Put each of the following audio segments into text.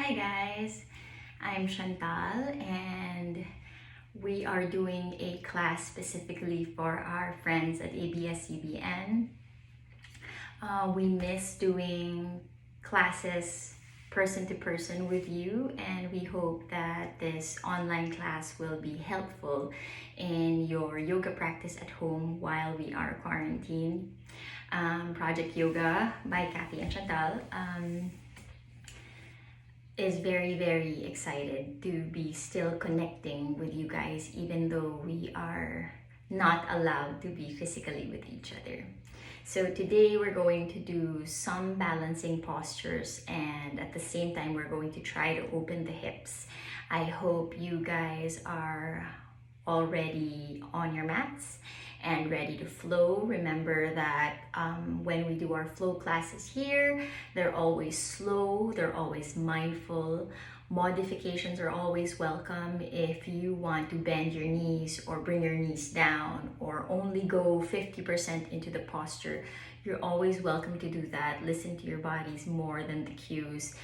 Hi guys, I'm Chantal and we are doing a class specifically for our friends at ABS-CBN. We miss doing classes person to person with you, and we hope that this online class will be helpful in your yoga practice at home while we are quarantined. Project Yoga by Kathy and Chantal is very excited to be still connecting with you guys even though we are not allowed to be physically with each other. So today we're going to do some balancing postures, and at the same time we're going to try to open the hips. I hope you guys are already on your mats and ready to flow. Remember that when we do our flow classes here, they're always slow, they're always mindful. Modifications are always welcome. If you want to bend your knees or bring your knees down or only go 50% into the posture, you're always welcome to do that. Listen to your bodies more than the cues.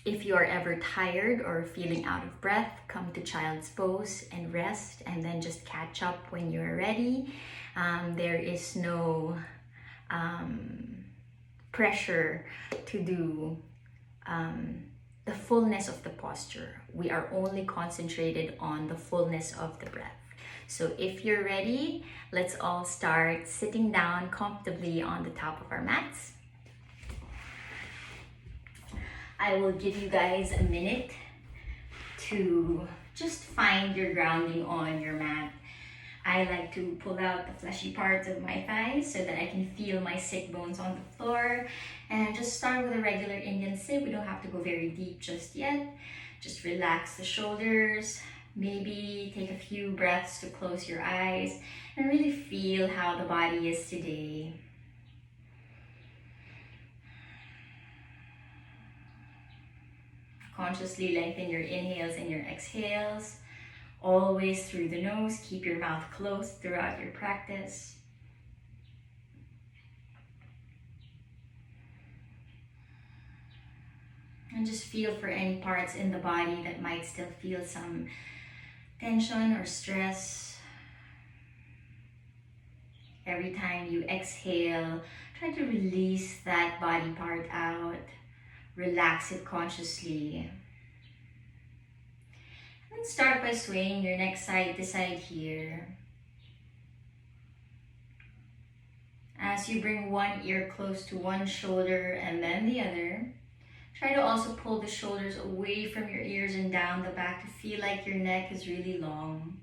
If you are ever tired or feeling out of breath, come to child's pose and rest, and then just catch up when you're ready. There is no pressure to do the fullness of the posture. We are only concentrated on the fullness of the breath. So if you're ready, let's all start sitting down comfortably on the top of our mats. I will give you guys a minute to just find your grounding on your mat. I like to pull out the fleshy parts of my thighs so that I can feel my sit bones on the floor, and just start with a regular Indian sit. We don't have to go very deep just yet. Just relax the shoulders, maybe take a few breaths to close your eyes and really feel how the body is today. Consciously lengthen your inhales and your exhales, always through the nose. Keep your mouth closed throughout your practice. And just feel for any parts in the body that might still feel some tension or stress. Every time you exhale, try to release that body part out. Relax it consciously. And start by swaying your neck side to side here. As you bring one ear close to one shoulder and then the other, try to also pull the shoulders away from your ears and down the back to feel like your neck is really long.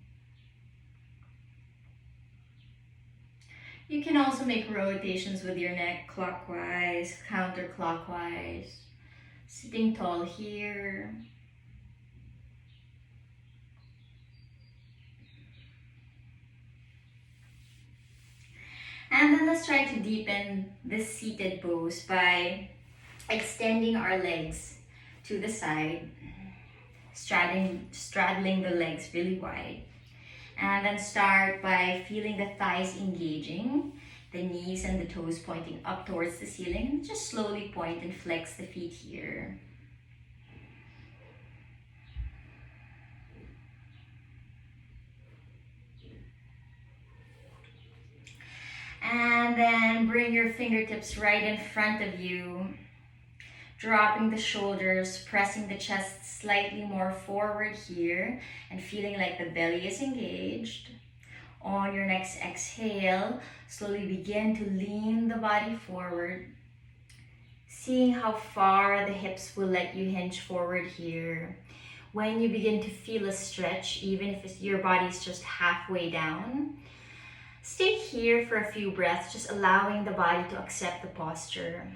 You can also make rotations with your neck clockwise, counterclockwise. Sitting tall here. And then let's try to deepen this seated pose by extending our legs to the side, straddling the legs really wide. And then start by feeling the thighs engaging, the knees and the toes pointing up towards the ceiling. Just slowly point and flex the feet here. And then bring your fingertips right in front of you, dropping the shoulders, pressing the chest slightly more forward here, and feeling like the belly is engaged. On your next exhale, slowly begin to lean the body forward, seeing how far the hips will let you hinge forward here. When you begin to feel a stretch, even if your body is just halfway down, stay here for a few breaths, just allowing the body to accept the posture.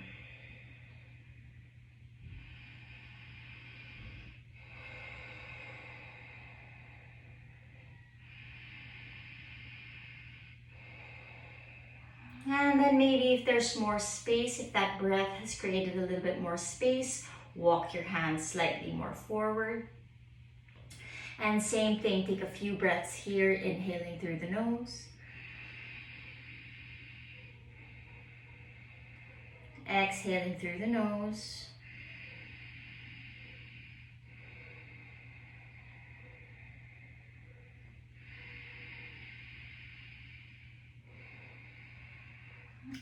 And then maybe if there's more space, if that breath has created a little bit more space, walk your hands slightly more forward. And same thing, take a few breaths here, inhaling through the nose. Exhaling through the nose.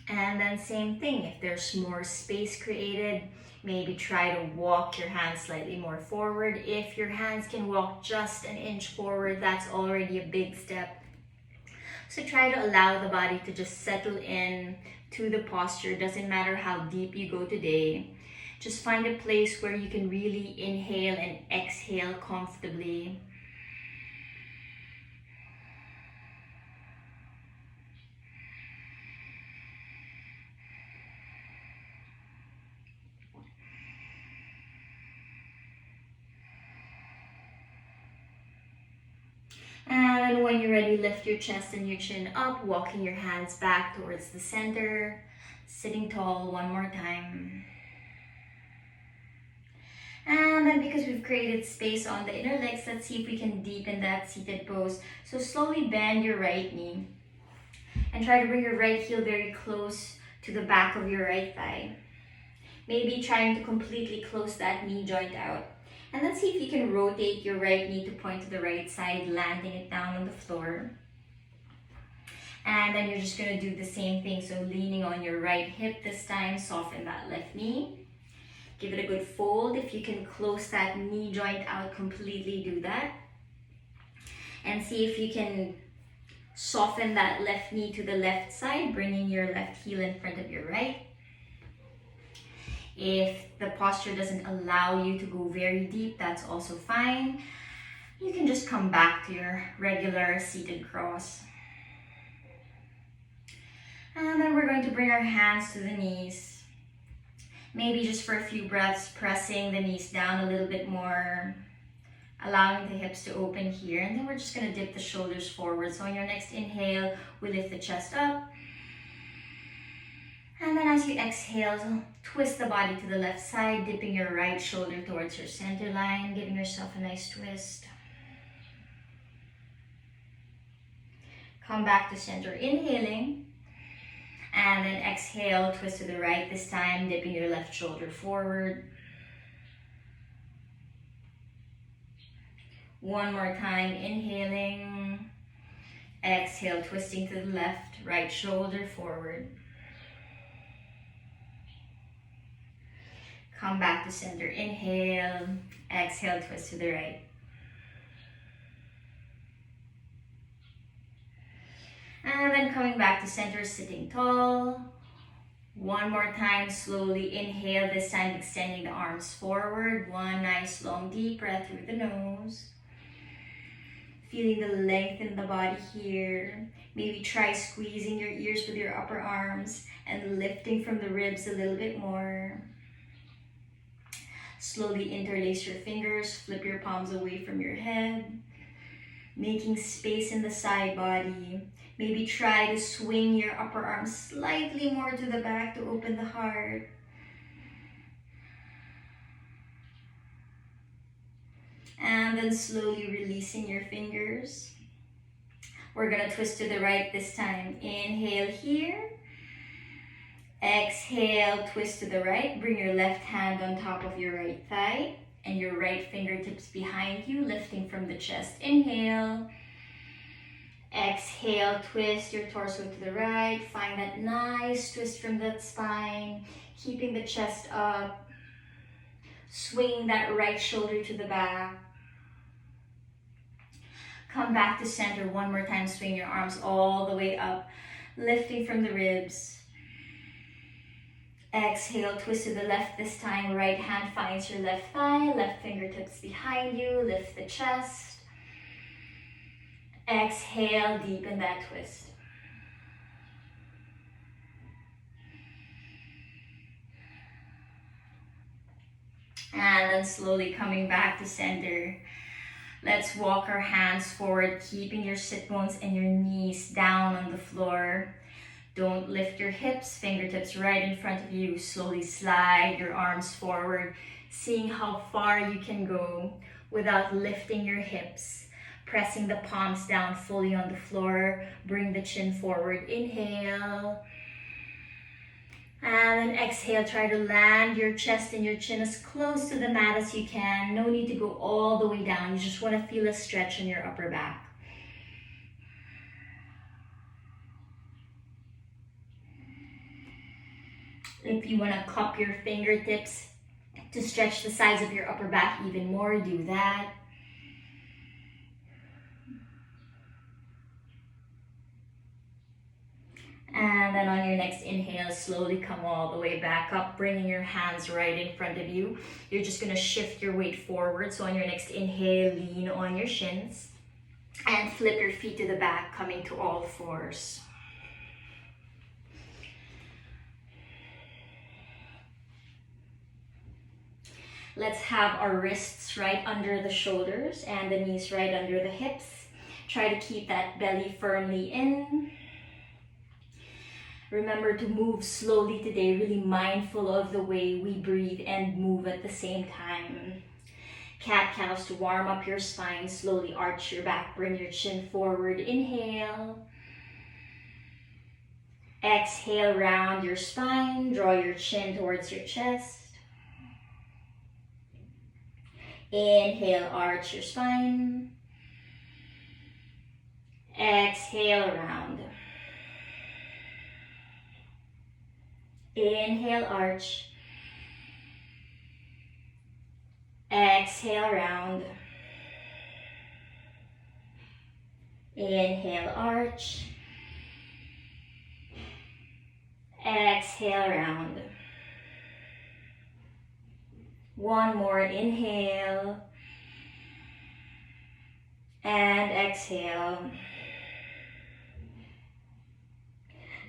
And then same thing, if there's more space created, maybe try to walk your hands slightly more forward. If your hands can walk just an inch forward, that's already a big step. So try to allow the body to just settle in to the posture. Doesn't matter how deep you go today. Just find a place where you can really inhale and exhale comfortably. And when you're ready, lift your chest and your chin up, walking your hands back towards the center, sitting tall one more time. And then because we've created space on the inner legs, let's see if we can deepen that seated pose. So slowly bend your right knee and try to bring your right heel very close to the back of your right thigh. Maybe trying to completely close that knee joint out. And let's see if you can rotate your right knee to point to the right side, landing it down on the floor. And then you're just going to do the same thing. So leaning on your right hip this time, soften that left knee. Give it a good fold. If you can close that knee joint out completely, do that. And see if you can soften that left knee to the left side, bringing your left heel in front of your right. If the posture doesn't allow you to go very deep, that's also fine. You can just come back to your regular seated cross. And then we're going to bring our hands to the knees. Maybe just for a few breaths, pressing the knees down a little bit more, allowing the hips to open here. And then we're just going to dip the shoulders forward. So on your next inhale, we lift the chest up. And then as you exhale, twist the body to the left side, dipping your right shoulder towards your center line, giving yourself a nice twist. Come back to center, inhaling. And then exhale, twist to the right this time, dipping your left shoulder forward. One more time, inhaling. Exhale, twisting to the left, right shoulder forward. Come back to center, inhale. Exhale, twist to the right. And then coming back to center, sitting tall. One more time, slowly inhale, this time extending the arms forward. One nice long deep breath through the nose. Feeling the length in the body here. Maybe try squeezing your ears with your upper arms and lifting from the ribs a little bit more. Slowly interlace your fingers, flip your palms away from your head. Making space in the side body. Maybe try to swing your upper arm slightly more to the back to open the heart. And then slowly releasing your fingers. We're gonna twist to the right this time. Inhale here. Exhale, twist to the right. Bring your left hand on top of your right thigh and your right fingertips behind you, lifting from the chest. Inhale. Exhale, twist your torso to the right. Find that nice twist from that spine, keeping the chest up. Swing that right shoulder to the back. Come back to center one more time. Swing your arms all the way up, lifting from the ribs. Exhale, twist to the left this time. Right hand finds your left thigh, left fingertips behind you. Lift the chest. Exhale, deepen that twist. And then slowly coming back to center. Let's walk our hands forward, keeping your sit bones and your knees down on the floor. Don't lift your hips, fingertips right in front of you. Slowly slide your arms forward, seeing how far you can go without lifting your hips. Pressing the palms down fully on the floor. Bring the chin forward. Inhale. And then exhale. Try to land your chest and your chin as close to the mat as you can. No need to go all the way down. You just want to feel a stretch in your upper back. If you want to cup your fingertips to stretch the sides of your upper back even more, do that. And then on your next inhale, slowly come all the way back up, bringing your hands right in front of you. You're just going to shift your weight forward. So on your next inhale, lean on your shins and flip your feet to the back, coming to all fours. Let's have our wrists right under the shoulders and the knees right under the hips. Try to keep that belly firmly in. Remember to move slowly today, really mindful of the way we breathe and move at the same time. Cat-cows to warm up your spine. Slowly arch your back, bring your chin forward. Inhale. Exhale, round your spine. Draw your chin towards your chest. Inhale, arch your spine. Exhale, round. Inhale, arch. Exhale, round. Inhale, arch. Exhale, round. One more, inhale. And exhale.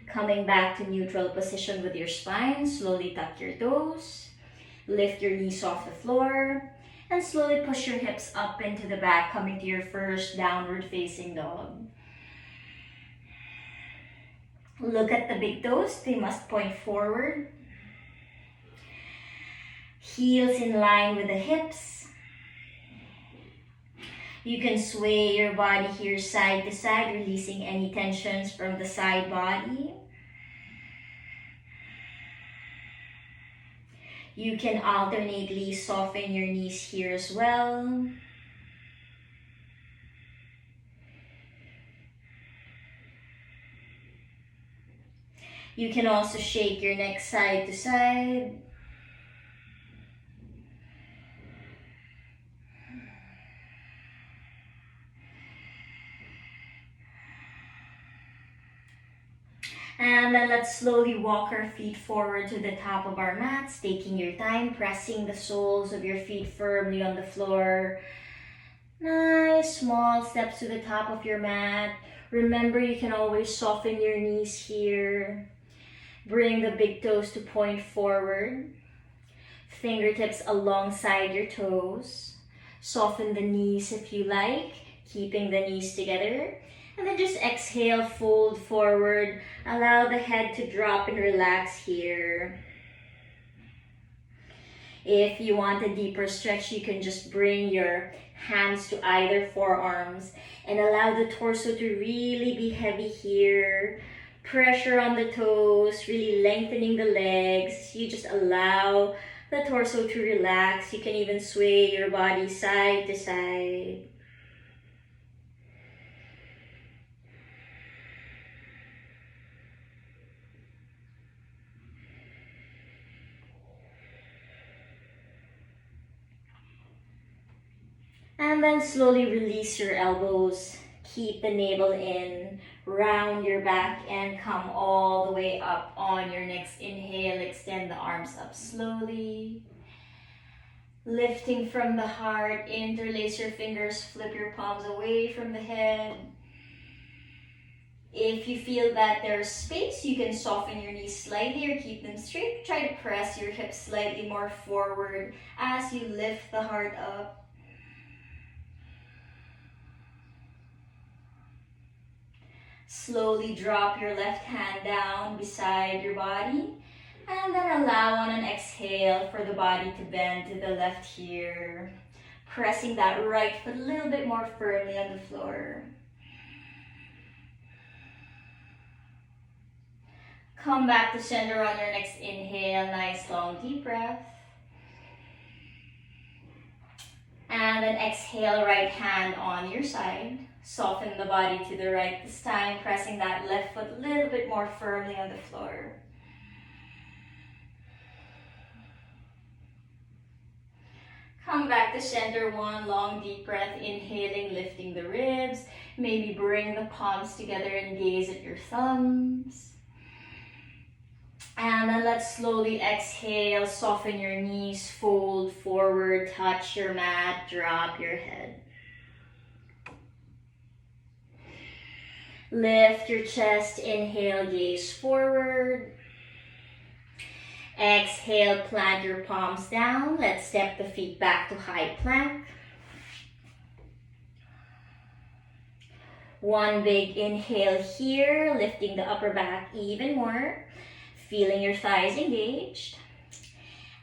Coming back to neutral position with your spine, slowly tuck your toes, lift your knees off the floor, and slowly push your hips up into the back, coming to your first downward facing dog. Look at the big toes, they must point forward. Heels in line with the hips. You can sway your body here side to side, releasing any tensions from the side body. You can alternately soften your knees here as well. You can also shake your neck side to side. And then let's slowly walk our feet forward to the top of our mats, taking your time, pressing the soles of your feet firmly on the floor. Nice small steps to the top of your mat. Remember, you can always soften your knees here. Bring the big toes to point forward. Fingertips alongside your toes. Soften the knees if you like, keeping the knees together. And then just exhale, fold forward. Allow the head to drop and relax here. If you want a deeper stretch, you can just bring your hands to either forearms and allow the torso to really be heavy here. Pressure on the toes, really lengthening the legs. You just allow the torso to relax. You can even sway your body side to side. And then slowly release your elbows. Keep the navel in. Round your back and come all the way up on your next inhale. Extend the arms up slowly. Lifting from the heart. Interlace your fingers. Flip your palms away from the head. If you feel that there's space, you can soften your knees slightly or keep them straight. Try to press your hips slightly more forward as you lift the heart up. Slowly drop your left hand down beside your body. And then allow on an exhale for the body to bend to the left here. Pressing that right foot a little bit more firmly on the floor. Come back to center on your next inhale. Nice long deep breath. And then exhale, right hand on your side. Soften the body to the right this time, pressing that left foot a little bit more firmly on the floor. Come back to center. One long deep breath, inhaling, lifting the ribs. Maybe bring the palms together and gaze at your thumbs. And then let's slowly exhale, soften your knees, fold forward, touch your mat, drop your head. Lift your chest, inhale, gaze forward. Exhale, plant your palms down. Let's step the feet back to high plank. One big inhale here, lifting the upper back even more. Feeling your thighs engaged.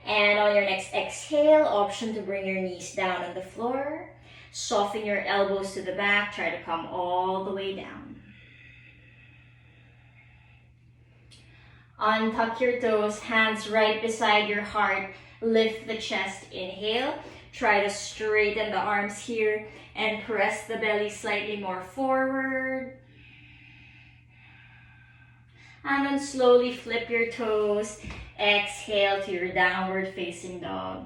And on your next exhale, option to bring your knees down on the floor. Soften your elbows to the back. Try to come all the way down. Untuck your toes, hands right beside your heart. Lift the chest, inhale. Try to straighten the arms here and press the belly slightly more forward. And then slowly flip your toes. Exhale to your downward facing dog.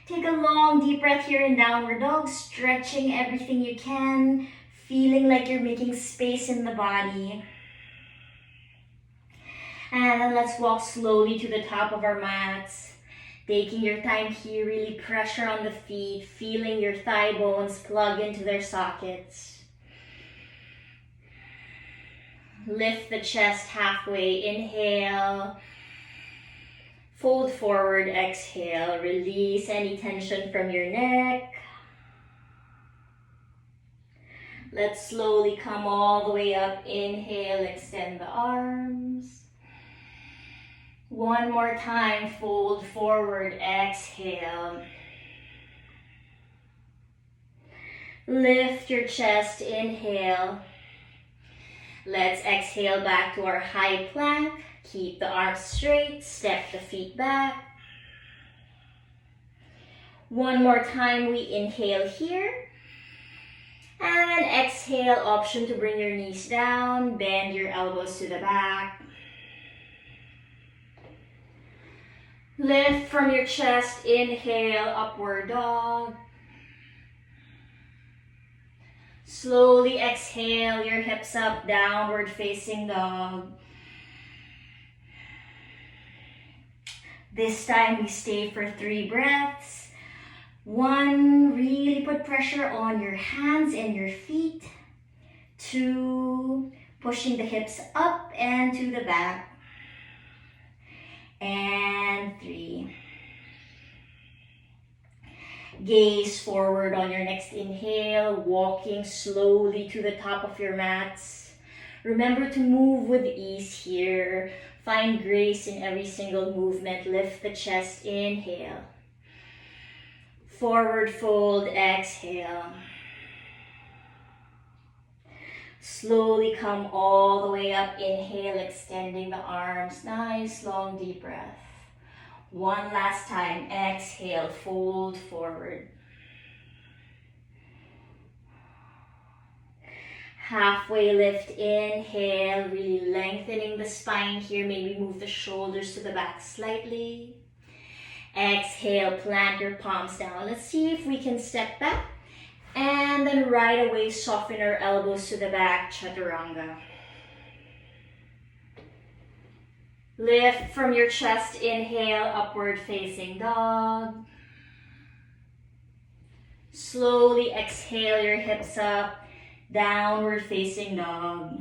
Take a long deep breath here in downward dog, stretching everything you can. Feeling like you're making space in the body. And then let's walk slowly to the top of our mats. Taking your time here, really pressure on the feet, feeling your thigh bones plug into their sockets. Lift the chest halfway, inhale. Fold forward, exhale. Release any tension from your neck. Let's slowly come all the way up. Inhale, extend the arms. One more time, fold forward, exhale. Lift your chest, inhale. Let's exhale back to our high plank. Keep the arms straight, step the feet back. One more time, we inhale here. And then exhale, option to bring your knees down, bend your elbows to the back. Lift from your chest, inhale, upward dog. Slowly exhale, your hips up, downward facing dog. This time we stay for 3 breaths. 1, really put pressure on your hands and your feet. 2, pushing the hips up and to the back. And 3. Gaze forward on your next inhale, walking slowly to the top of your mats. Remember to move with ease here. Find grace in every single movement. Lift the chest, inhale. Forward fold, exhale. Slowly come all the way up, inhale, extending the arms. Nice, long, deep breath. One last time, exhale, fold forward. Halfway lift, inhale, really lengthening the spine here. Maybe move the shoulders to the back slightly. Exhale, plant your palms down. Let's see if we can step back. And then right away, soften our elbows to the back, chaturanga. Lift from your chest, inhale, upward facing dog. Slowly exhale your hips up, downward facing dog.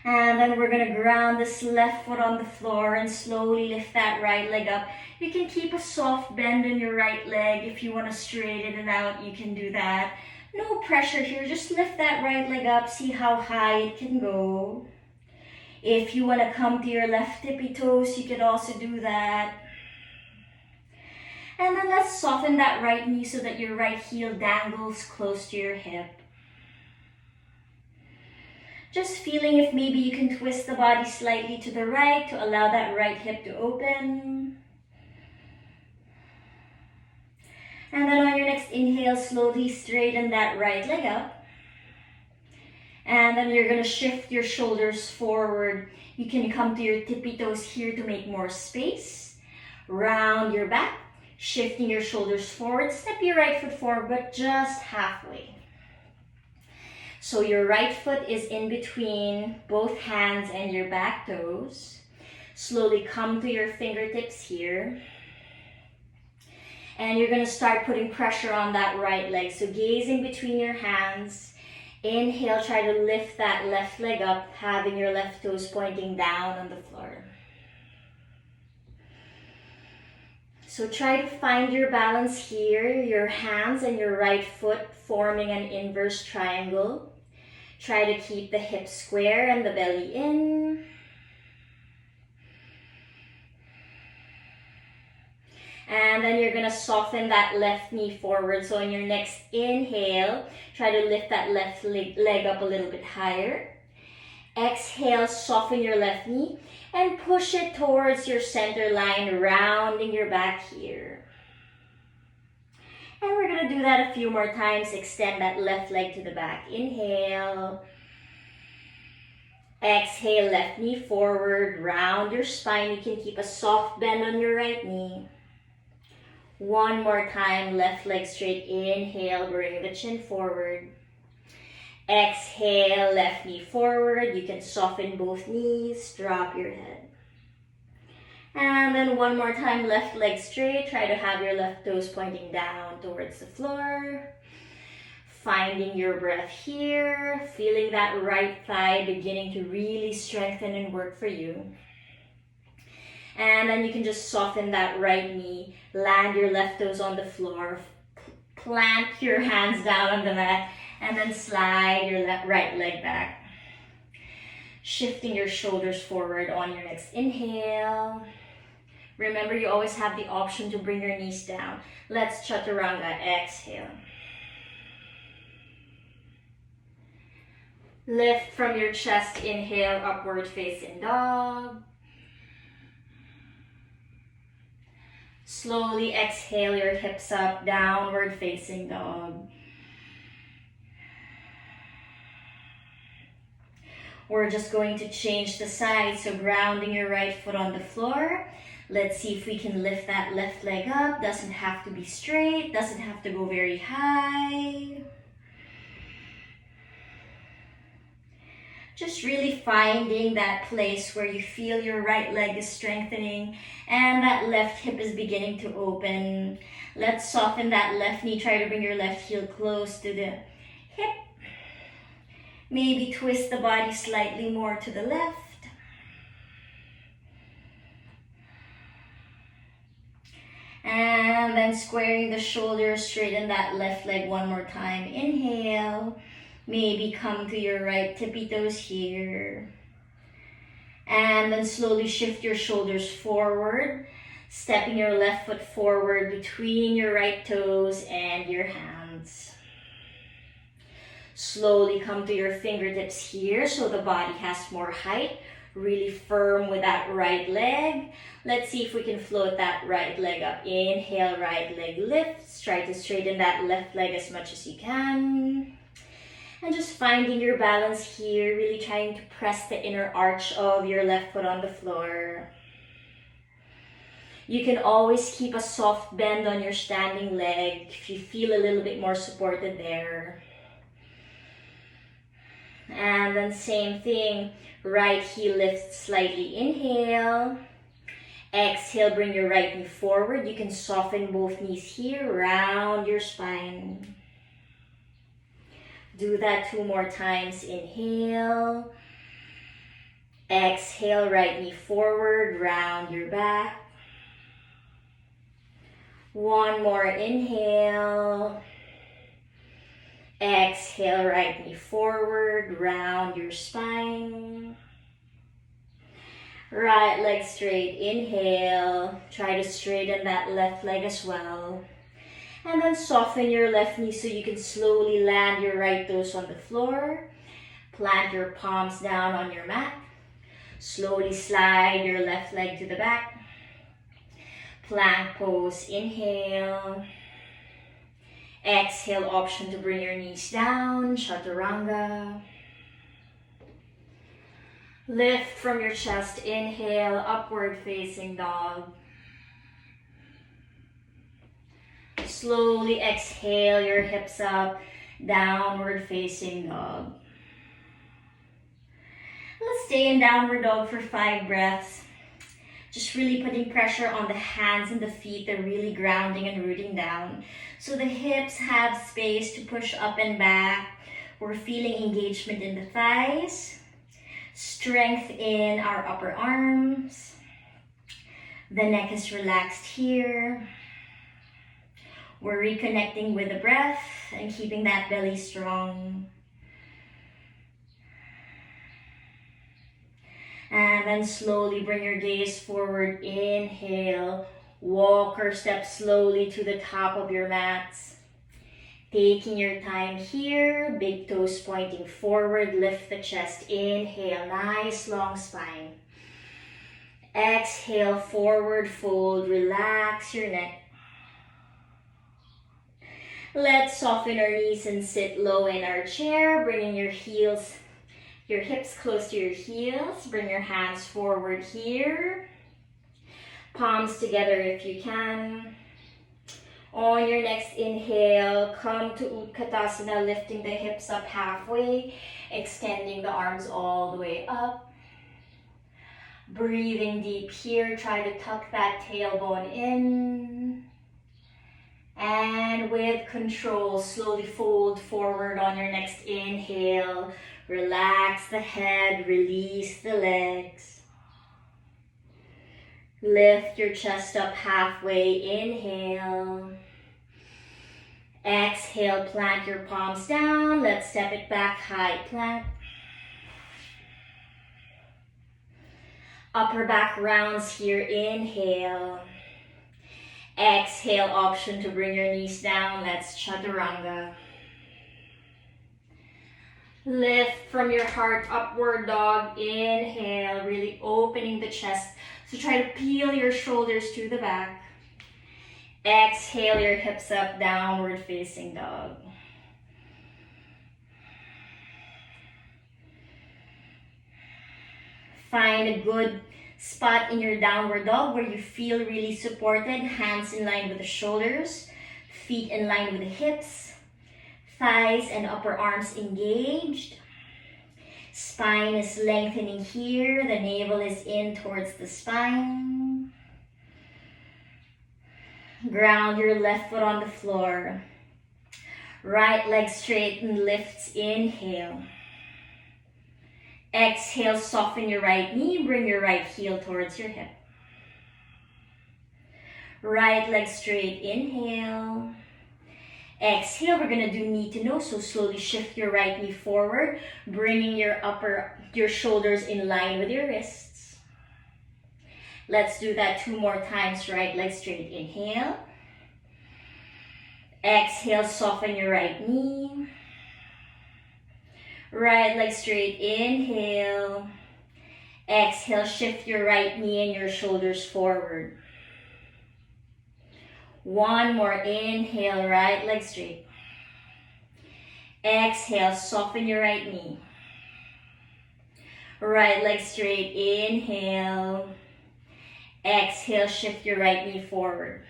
And then we're gonna ground this left foot on the floor and slowly lift that right leg up. You can keep a soft bend in your right leg. If you wanna straighten it out, you can do that. No pressure here, just lift that right leg up, see how high it can go. If you wanna come to your left tippy toes, you could also do that. And then let's soften that right knee so that your right heel dangles close to your hip. Just feeling if maybe you can twist the body slightly to the right to allow that right hip to open. And then on your next inhale, slowly straighten that right leg up. And then you're gonna shift your shoulders forward. You can come to your tippy toes here to make more space. Round your back, shifting your shoulders forward. Step your right foot forward, but just halfway. So your right foot is in between both hands and your back toes. Slowly come to your fingertips here. And you're gonna start putting pressure on that right leg. So gazing between your hands. Inhale, try to lift that left leg up, having your left toes pointing down on the floor. So try to find your balance here, your hands and your right foot forming an inverse triangle. Try to keep the hips square and the belly in. And then you're gonna soften that left knee forward. So in your next inhale, try to lift that left leg up a little bit higher. Exhale, soften your left knee and push it towards your center line, rounding your back here. And we're gonna do that a few more times. Extend that left leg to the back. Inhale. Exhale, left knee forward, round your spine. You can keep a soft bend on your right knee. One more time, left leg straight. Inhale, bring the chin forward. Exhale, left knee forward. You can soften both knees, drop your head. And then one more time, left leg straight. Try to have your left toes pointing down towards the floor. Finding your breath here, feeling that right thigh beginning to really strengthen and work for you. And then you can just soften that right knee, land your left toes on the floor, plant your hands down on the mat, and then slide your right leg back. Shifting your shoulders forward on your next inhale. Remember, you always have the option to bring your knees down. Let's chaturanga. Exhale. Lift from your chest. Inhale, upward facing dog. Slowly exhale your hips up, downward facing dog. We're just going to change the side, so grounding your right foot on the floor. Let's see if we can lift that left leg up. Doesn't have to be straight, doesn't have to go very high. Just really finding that place where you feel your right leg is strengthening and that left hip is beginning to open. Let's soften that left knee. Try to bring your left heel close to the hip. Maybe twist the body slightly more to the left. And then squaring the shoulders, straighten that left leg one more time. Inhale. Maybe come to your right tippy toes here. And then slowly shift your shoulders forward, stepping your left foot forward between your right toes and your hands. Slowly come to your fingertips here so the body has more height. Really firm with that right leg. Let's see if we can float that right leg up. Inhale, right leg lifts. Try to straighten that left leg as much as you can. And just finding your balance here, really trying to press the inner arch of your left foot on the floor. You can always keep a soft bend on your standing leg if you feel a little bit more supported there. And then same thing, right heel lifts slightly. Inhale. Exhale, bring your right knee forward. You can soften both knees here, round your spine. Do that 2 more times. Inhale. Exhale, right knee forward, round your back. 1 more inhale. Exhale, right knee forward, round your spine. Right leg straight. Inhale. Try to straighten that left leg as well. And then soften your left knee so you can slowly land your right toes on the floor. Plant your palms down on your mat. Slowly slide your left leg to the back. Plank pose. Inhale. Exhale, option to bring your knees down. Chaturanga. Lift from your chest, inhale, upward facing dog. Slowly exhale your hips up, downward facing dog. Let's stay in downward dog for 5 breaths. Just really putting pressure on the hands and the feet. They're really grounding and rooting down. So the hips have space to push up and back. We're feeling engagement in the thighs. Strength in our upper arms. The neck is relaxed here. We're reconnecting with the breath and keeping that belly strong. And then slowly bring your gaze forward. Inhale. Walk or step slowly to the top of your mats. Taking your time here. Big toes pointing forward. Lift the chest. Inhale. Nice long spine. Exhale. Forward fold. Relax your neck. Let's soften our knees and sit low in our chair. Bringing your hips close to your heels. Bring your hands forward here. Palms together if you can. On your next inhale, come to Utkatasana, lifting the hips up halfway, extending the arms all the way up. Breathing deep here, try to tuck that tailbone in. And with control, slowly fold forward on your next inhale. Relax the head, release the legs. Lift your chest up halfway, inhale. Exhale, plant your palms down. Let's step it back, high plank. Upper back rounds here, inhale. Exhale, option to bring your knees down. Let's chaturanga. Lift from your heart, upward dog. Inhale, really opening the chest. So try to peel your shoulders to the back. Exhale your hips up, downward facing dog. Find a good spot in your downward dog where you feel really supported. Hands in line with the shoulders, feet in line with the hips, thighs and upper arms engaged. Spine is lengthening here. The navel is in towards the spine. Ground your left foot on the floor. Right leg straight and lifts. Inhale. Exhale, soften your right knee. Bring your right heel towards your hip. Right leg straight. Inhale. Exhale, we're gonna do knee to nose, so slowly shift your right knee forward, bringing your shoulders in line with your wrists. Let's do that 2 more times. Right leg straight, inhale. Exhale, soften your right knee. Right leg straight, inhale. Exhale, shift your right knee and your shoulders forward. 1 more, inhale, right leg straight. Exhale, soften your right knee. Right leg straight, inhale. Exhale, shift your right knee forward.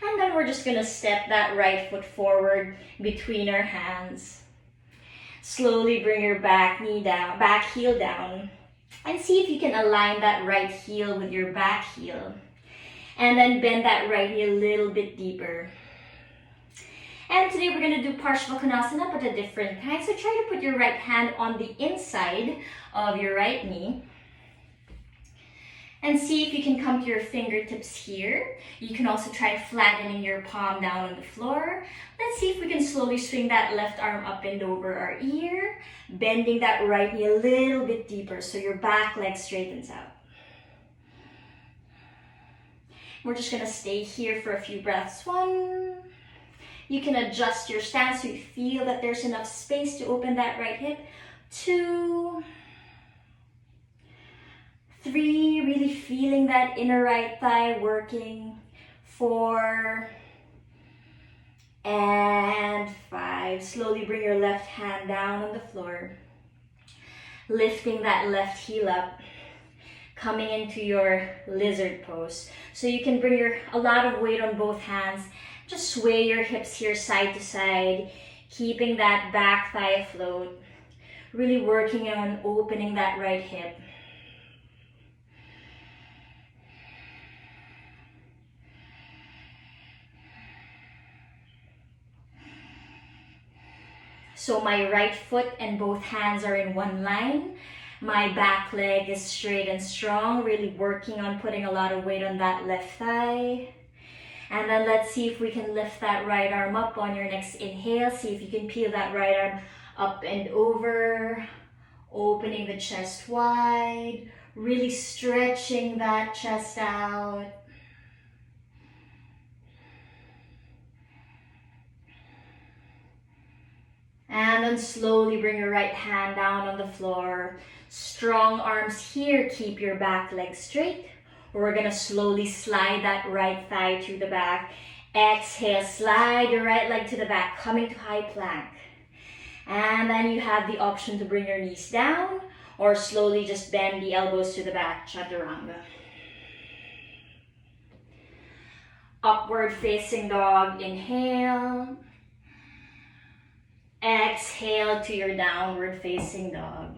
And then we're just gonna step that right foot forward between our hands. Slowly bring your back knee down, back heel down. And see if you can align that right heel with your back heel. And then bend that right knee a little bit deeper. And today we're gonna do Parshvakonasana, but a different kind. So try to put your right hand on the inside of your right knee. And see if you can come to your fingertips here. You can also try flattening your palm down on the floor. Let's see if we can slowly swing that left arm up and over our ear, bending that right knee a little bit deeper so your back leg straightens out. We're just gonna stay here for a few breaths. 1. You can adjust your stance so you feel that there's enough space to open that right hip. 2. 3, really feeling that inner right thigh working. 4. And 5. Slowly bring your left hand down on the floor. lifting that left heel up, coming into your lizard pose. So you can bring a lot of weight on both hands. Just sway your hips here side to side, keeping that back thigh afloat. Really working on opening that right hip. So my right foot and both hands are in one line. My back leg is straight and strong, really working on putting a lot of weight on that left thigh. And then let's see if we can lift that right arm up on your next inhale. See if you can peel that right arm up and over, opening the chest wide, really stretching that chest out. And then slowly bring your right hand down on the floor. Strong arms here, keep your back leg straight. We're gonna slowly slide that right thigh to the back. Exhale, slide your right leg to the back, coming to high plank. And then you have the option to bring your knees down or slowly just bend the elbows to the back, chaturanga. Upward facing dog, inhale. Exhale to your downward facing dog.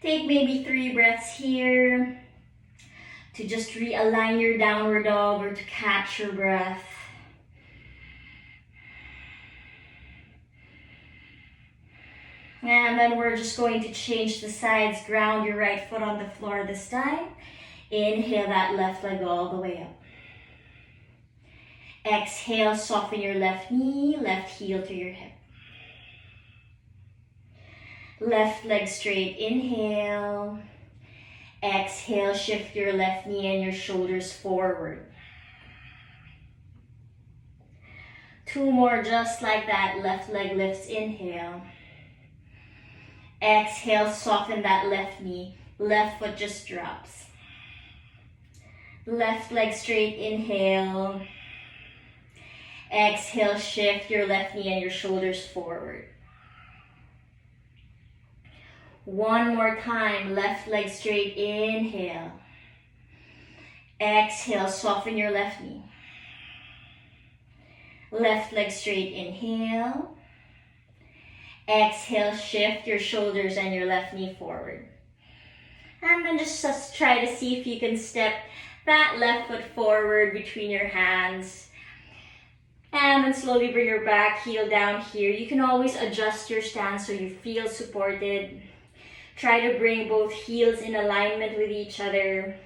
Take maybe 3 breaths here to just realign your downward dog or to catch your breath. And then we're just going to change the sides, ground your right foot on the floor this time. Inhale that left leg all the way up. Exhale, soften your left knee, left heel to your hip. Left leg straight, inhale. Exhale, shift your left knee and your shoulders forward. 2 more just like that, left leg lifts, inhale. Exhale, soften that left knee, left foot just drops. Left leg straight, inhale. Exhale, shift your left knee and your shoulders forward. 1 more time, left leg straight, inhale. Exhale, soften your left knee. Left leg straight, inhale. Exhale, shift your shoulders and your left knee forward. And then just try to see if you can step that left foot forward between your hands. And then slowly bring your back heel down here. You can always adjust your stance so you feel supported. Try to bring both heels in alignment with each other.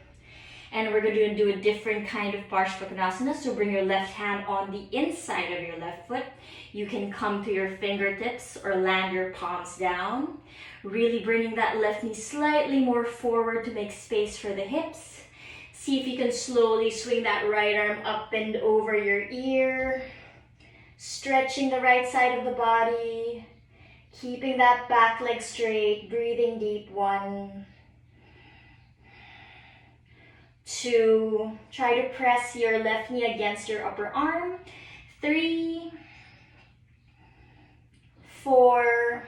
And we're going to do a different kind of Parshvakonasana. So bring your left hand on the inside of your left foot. You can come to your fingertips or land your palms down. Really bringing that left knee slightly more forward to make space for the hips. See if you can slowly swing that right arm up and over your ear. Stretching the right side of the body. Keeping that back leg straight. Breathing deep. 1, 2. Try to press your left knee against your upper arm. 3, 4,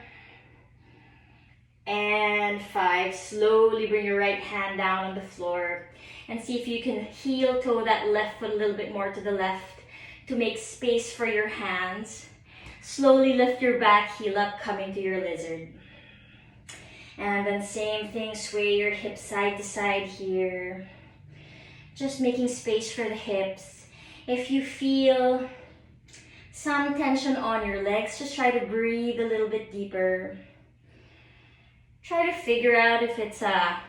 and 5. Slowly bring your right hand down on the floor. And see if you can heel toe that left foot a little bit more to the left to make space for your hands. Slowly lift your back heel up, coming to your lizard. And then same thing, sway your hips side to side here. Just making space for the hips. If you feel some tension on your legs, just try to breathe a little bit deeper. Try to figure out if it's a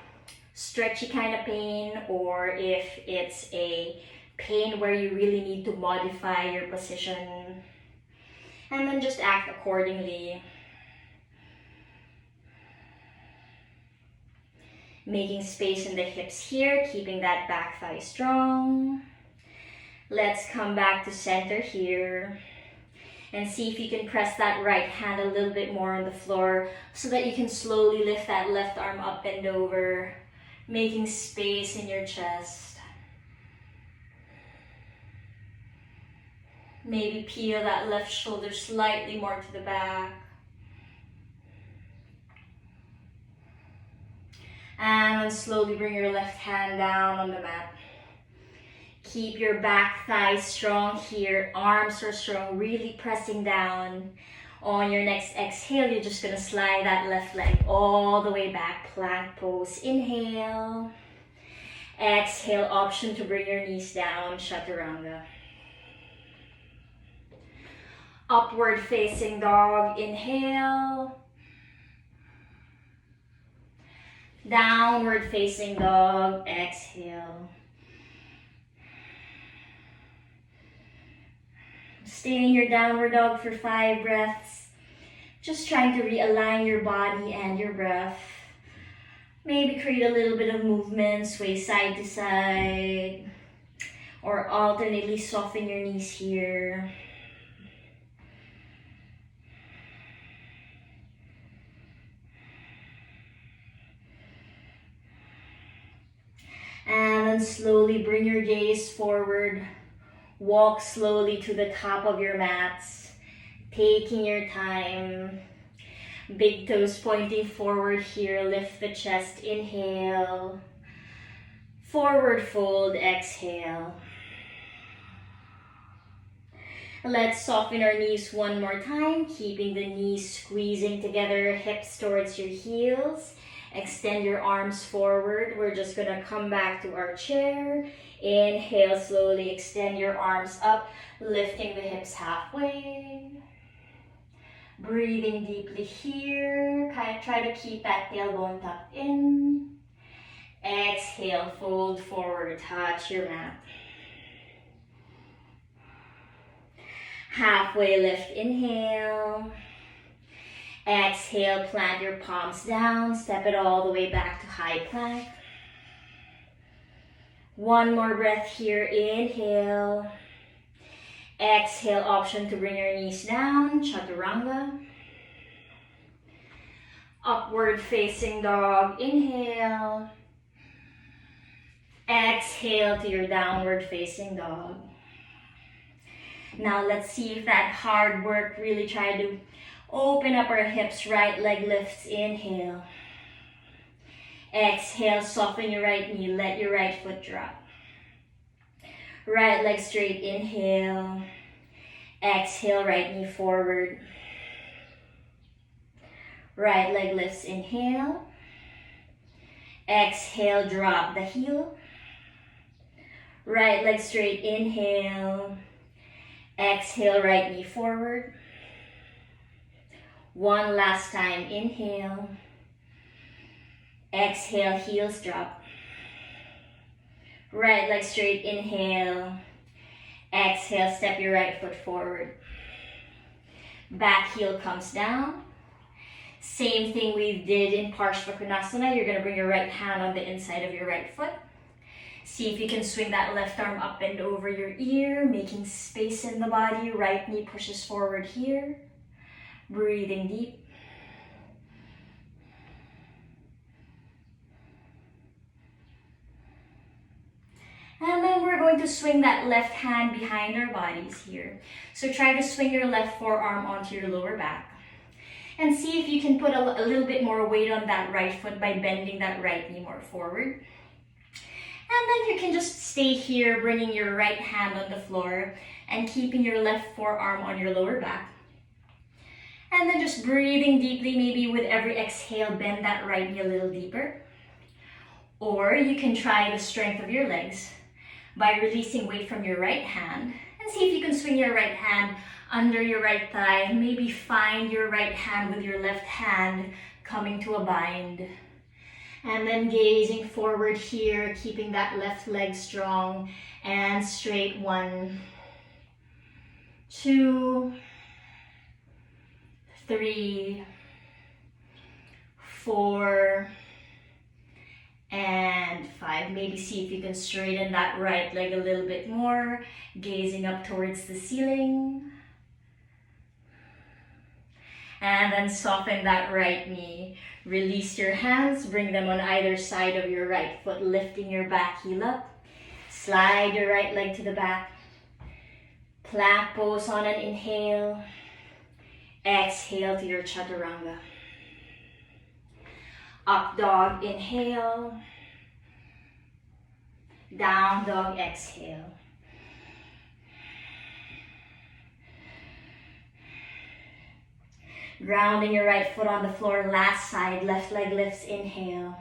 stretchy kind of pain or if it's a pain where you really need to modify your position. And then just act accordingly. Making space in the hips here, keeping that back thigh strong. Let's come back to center here. And see if you can press that right hand a little bit more on the floor so that you can slowly lift that left arm up and over, making space in your chest. Maybe peel that left shoulder slightly more to the back. And then slowly bring your left hand down on the mat. Keep your back thighs strong here. Arms are strong, really pressing down. On your next exhale, you're just gonna slide that left leg all the way back. Plank pose. Inhale. Exhale, option to bring your knees down. Chaturanga. Upward facing dog. Inhale. Downward facing dog. Exhale. Stay in your downward dog for 5 breaths. Just trying to realign your body and your breath. Maybe create a little bit of movement, sway side to side. Or alternately soften your knees here. And then slowly bring your gaze forward. Walk slowly to the top of your mats, taking your time. Big toes pointing forward here. Lift the chest. Inhale. Forward fold. Exhale. Let's soften our knees one more time, keeping the knees squeezing together, hips towards your heels. Extend your arms forward. We're just gonna come back to our chair. Inhale, slowly extend your arms up, lifting the hips halfway. Breathing deeply here. Try to keep that tailbone tucked in. Exhale, fold forward, touch your mat. Halfway lift, inhale. Exhale, plant your palms down, step it all the way back to high plank. One more breath here, inhale. Exhale, option to bring your knees down, chaturanga. Upward facing dog, inhale. Exhale to your downward facing dog. Now let's see if that hard work really tried to open up our hips. Right leg lifts, inhale. Exhale, soften your right knee, let your right foot drop. Right leg straight, inhale. Exhale, right knee forward. Right leg lifts, inhale. Exhale, drop the heel. Right leg straight, inhale. Exhale, right knee forward. One last time, inhale. Exhale, heels drop. Right leg straight, inhale. Exhale, step your right foot forward. Back heel comes down. Same thing we did in Parshvakonasana. You're going to bring your right hand on the inside of your right foot. See if you can swing that left arm up and over your ear, making space in the body. Right knee pushes forward here. Breathing deep. And then we're going to swing that left hand behind our bodies here. So try to swing your left forearm onto your lower back. And see if you can put a little bit more weight on that right foot by bending that right knee more forward. And then you can just stay here, bringing your right hand on the floor and keeping your left forearm on your lower back. And then just breathing deeply, maybe with every exhale, bend that right knee a little deeper. Or you can try the strength of your legs by releasing weight from your right hand and see if you can swing your right hand under your right thigh. Maybe find your right hand with your left hand coming to a bind. And then gazing forward here, keeping that left leg strong and straight. 1, 2, 3, 4, and 5. Maybe see if you can straighten that right leg a little bit more, gazing up towards the ceiling. And then soften that right knee. Release your hands, bring them on either side of your right foot, lifting your back heel up. Slide your right leg to the back. Plank pose on an inhale. Exhale to your chaturanga. Up dog, inhale. Down dog, exhale. Grounding your right foot on the floor, last side, left leg lifts, inhale.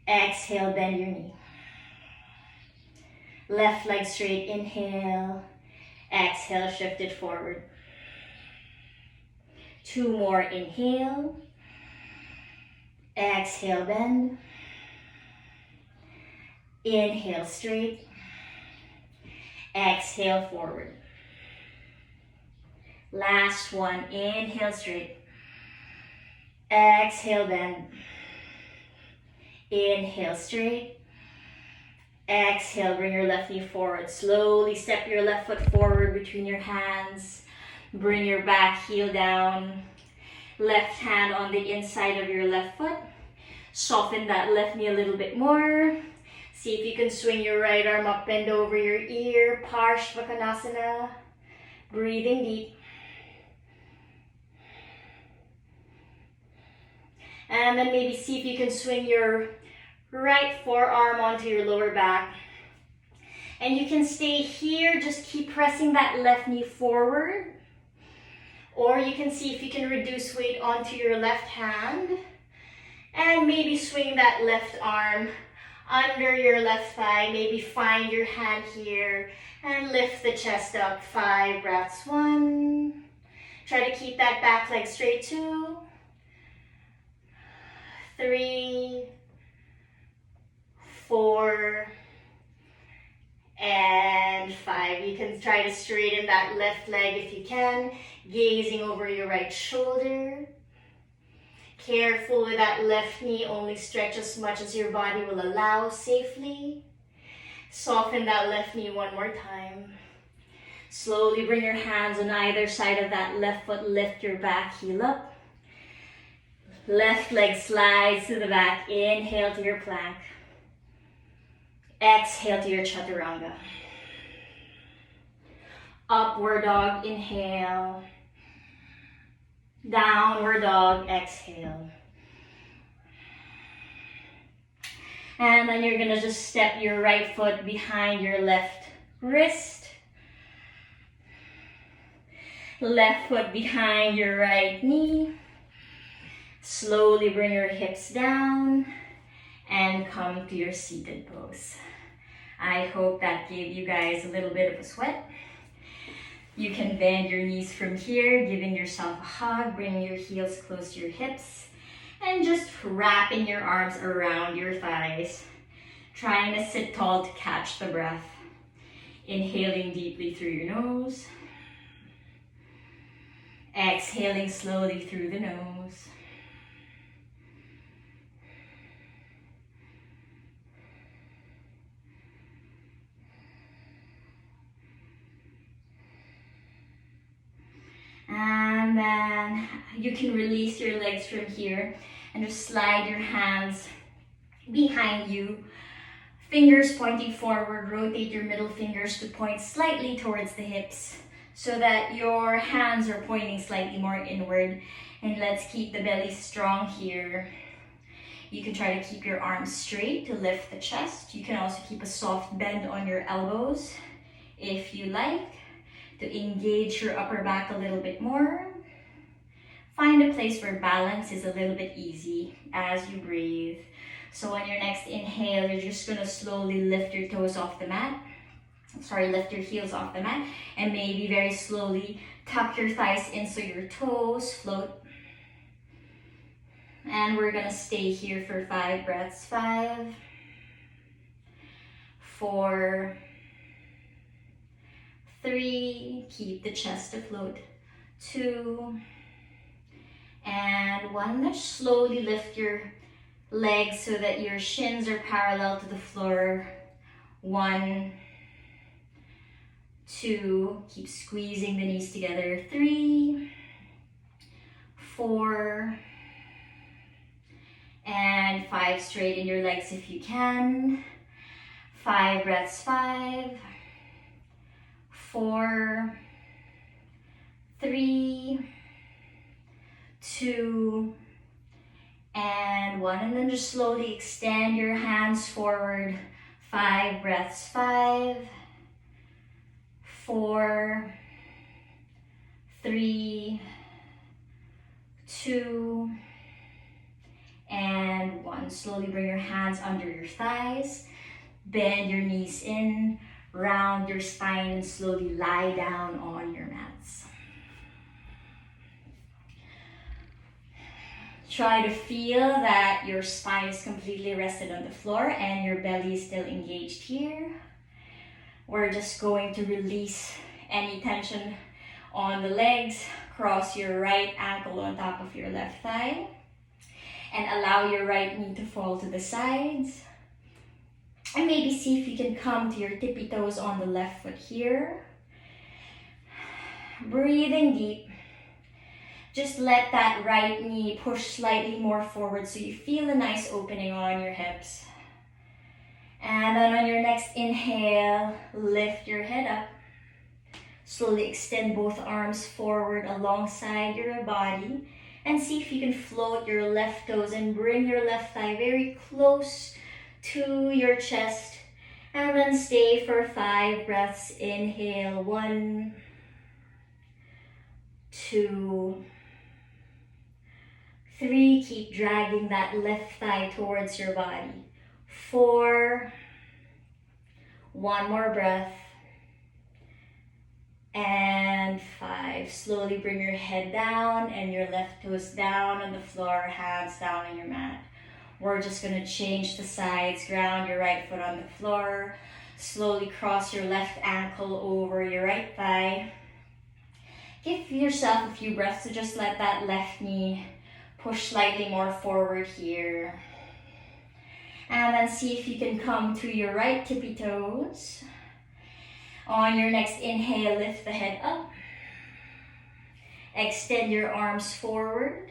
Exhale, bend your knee. Left leg straight, inhale. Exhale, shift it forward. 2 more, inhale. Exhale, bend. Inhale, straight. Exhale, forward. Last one, inhale, straight. Exhale, bend. Inhale, straight. Exhale, bring your left knee forward. Slowly step your left foot forward between your hands. Bring your back heel down. Left hand on the inside of your left foot. Soften that left knee a little bit more. See if you can swing your right arm up, bend over your ear. Parshvakonasana. Breathing deep. And then maybe see if you can swing your right forearm onto your lower back. And you can stay here, just keep pressing that left knee forward. Or you can see if you can reduce weight onto your left hand. And maybe swing that left arm under your left thigh. Maybe find your hand here and lift the chest up. 5 breaths. 1. Try to keep that back leg straight. 2. 3, 4, and 5. You can try to straighten that left leg if you can, gazing over your right shoulder. Careful with that left knee, only stretch as much as your body will allow safely. Soften that left knee one more time. Slowly bring your hands on either side of that left foot, lift your back heel up. Left leg slides to the back. Inhale to your plank. Exhale to your chaturanga. Upward dog, inhale. Downward dog, exhale. And then you're gonna just step your right foot behind your left wrist. Left foot behind your right knee. Slowly bring your hips down and come to your seated pose. I hope that gave you guys a little bit of a sweat. You can bend your knees from here, giving yourself a hug, bringing your heels close to your hips, and just wrapping your arms around your thighs, trying to sit tall to catch the breath. Inhaling deeply through your nose. Exhaling slowly through the nose. And then you can release your legs from here and just slide your hands behind you. Fingers pointing forward, rotate your middle fingers to point slightly towards the hips so that your hands are pointing slightly more inward. And let's keep the belly strong here. You can try to keep your arms straight to lift the chest. You can also keep a soft bend on your elbows if you like, to engage your upper back a little bit more. Find a place where balance is a little bit easy as you breathe. So on your next inhale, you're just gonna slowly lift your toes off the mat. Lift your heels off the mat, and maybe very slowly tuck your thighs in so your toes float. And we're gonna stay here for 5 breaths. 5, 4, 3, keep the chest afloat. 2, and 1. Let's slowly lift your legs so that your shins are parallel to the floor. 1, 2, keep squeezing the knees together. 3, 4, and 5. Straighten your legs if you can. 5 breaths. 5, 4, 3, 2, And 1, and then just slowly extend your hands forward. 5 breaths. 5, 4, 3, 2, and 1. Slowly bring your hands under your thighs. Bend your knees in, round your spine, and slowly lie down on your mats. Try to feel that your spine is completely rested on the floor and your belly is still engaged here. We're just going to release any tension on the legs. Cross your right ankle on top of your left thigh and allow your right knee to fall to the sides. And maybe see if you can come to your tippy toes on the left foot here. Breathing deep. Just let that right knee push slightly more forward so you feel a nice opening on your hips. And then on your next inhale, lift your head up. Slowly extend both arms forward alongside your body and see if you can float your left toes and bring your left thigh very close to your chest. And then stay for 5 breaths. Inhale, 1, 2, 3, keep dragging that left thigh towards your body. 4, 1 more breath. And 5, slowly bring your head down and your left toes down on the floor, hands down on your mat. We're just gonna change the sides, ground your right foot on the floor, slowly cross your left ankle over your right thigh. Give yourself a few breaths to just let that left knee push slightly more forward here. And then see if you can come to your right tippy toes. On your next inhale, lift the head up. Extend your arms forward.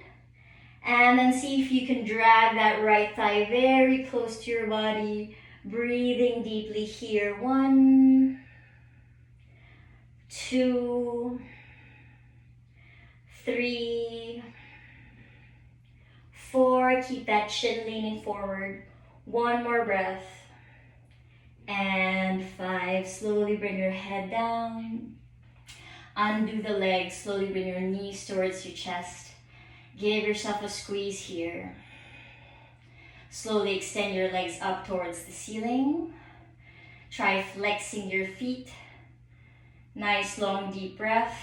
And then see if you can drag that right thigh very close to your body. Breathing deeply here. 1, 2, 3, 4. Keep that chin leaning forward. 1 more breath. And 5. Slowly bring your head down. Undo the legs. Slowly bring your knees towards your chest. Give yourself a squeeze here. Slowly extend your legs up towards the ceiling. Try flexing your feet. Nice long deep breath.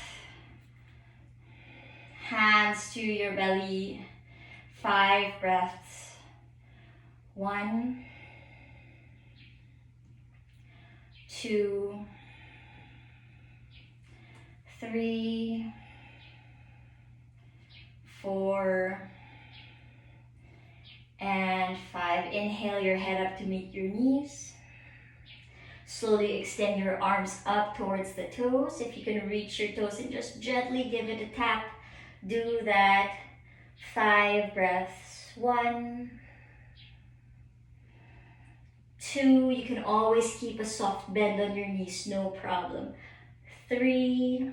Hands to your belly. 5 breaths. 1, 2, 3, 4, and 5. Inhale your head up to meet your knees. Slowly extend your arms up towards the toes. If you can reach your toes and just gently give it a tap, do that. 5 breaths. 1, 2, you can always keep a soft bend on your knees, no problem. 3,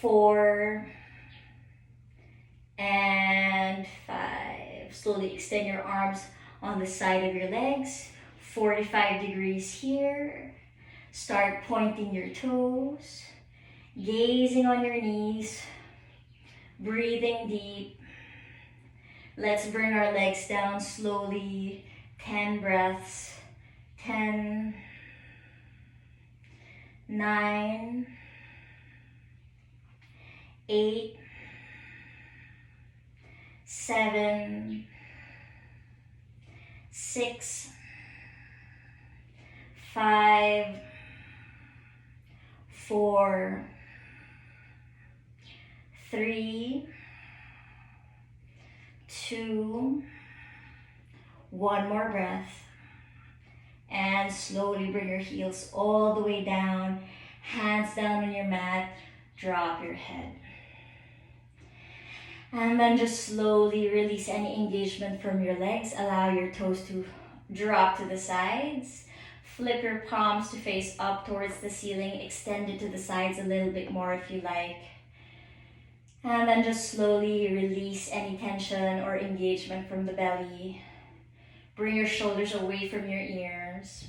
4, and 5. Slowly extend your arms on the side of your legs. 45 degrees here. Start pointing your toes, gazing on your knees, breathing deep. Let's bring our legs down slowly. 10 breaths. 10, 9, 8, 7, 6, 5, 4, 3, 2, 1 more breath. And slowly bring your heels all the way down, hands down on your mat, drop your head. And then just slowly release any engagement from your legs. Allow your toes to drop to the sides. Flip your palms to face up towards the ceiling. Extend it to the sides a little bit more if you like. And then just slowly release any tension or engagement from the belly. Bring your shoulders away from your ears.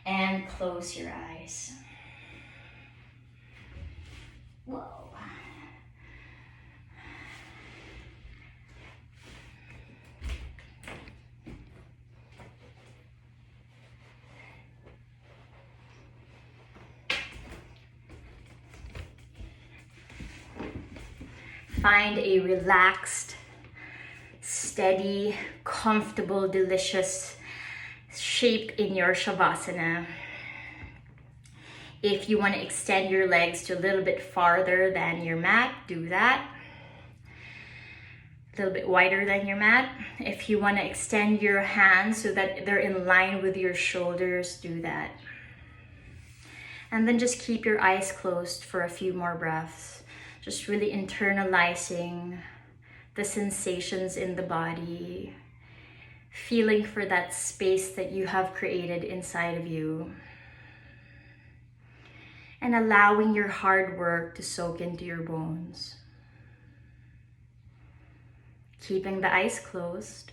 And close your eyes. Whoa. Find a relaxed, steady, comfortable, delicious shape in your Shavasana. If you want to extend your legs to a little bit farther than your mat, do that. A little bit wider than your mat. If you want to extend your hands so that they're in line with your shoulders, do that. And then just keep your eyes closed for a few more breaths. Just really internalizing the sensations in the body, feeling for that space that you have created inside of you, and allowing your hard work to soak into your bones. Keeping the eyes closed.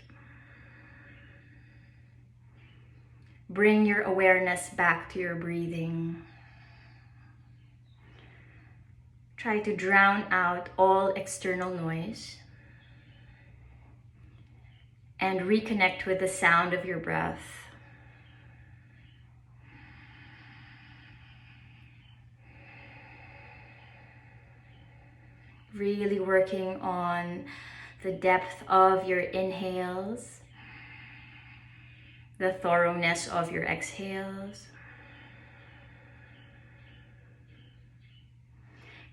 Bring your awareness back to your breathing. Try to drown out all external noise and reconnect with the sound of your breath. Really working on the depth of your inhales, the thoroughness of your exhales.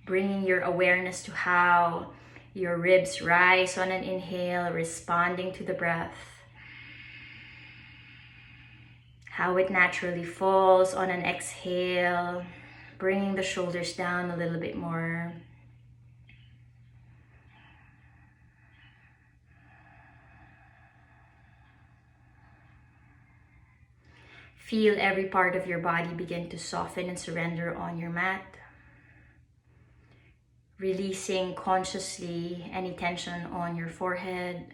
Bringing your awareness to how your ribs rise on an inhale, responding to the breath. How it naturally falls on an exhale, bringing the shoulders down a little bit more. Feel every part of your body begin to soften and surrender on your mat. Releasing consciously any tension on your forehead,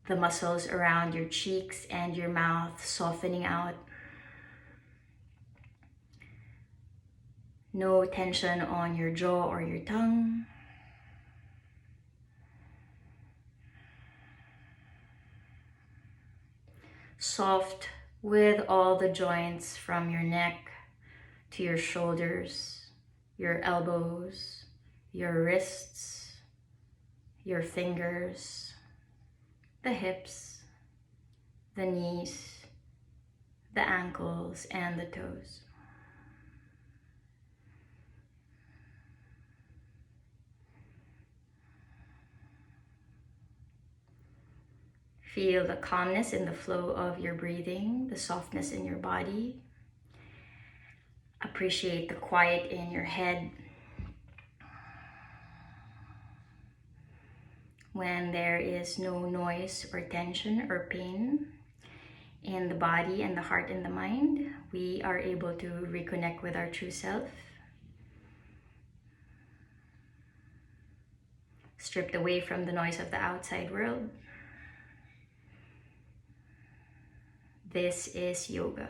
the muscles around your cheeks and your mouth softening out. No tension on your jaw or your tongue. Soft with all the joints from your neck to your shoulders, your elbows, your wrists, your fingers, the hips, the knees, the ankles, and the toes. Feel the calmness in the flow of your breathing, the softness in your body. Appreciate the quiet in your head. When there is no noise or tension or pain in the body and the heart and the mind, we are able to reconnect with our true self. Stripped away from the noise of the outside world. This is yoga.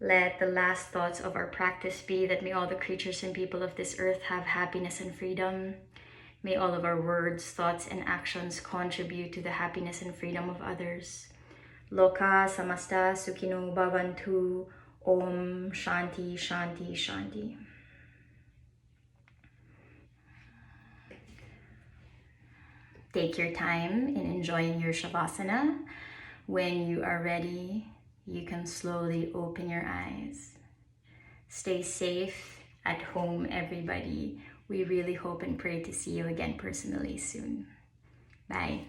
Let the last thoughts of our practice be that may all the creatures and people of this earth have happiness and freedom. May all of our words, thoughts, and actions contribute to the happiness and freedom of others. Loka samasta sukhino bhavantu. Om Shanti Shanti Shanti. Take your time in enjoying your Shavasana. When you are ready, you can slowly open your eyes. Stay safe at home, everybody. We really hope and pray to see you again personally soon. Bye.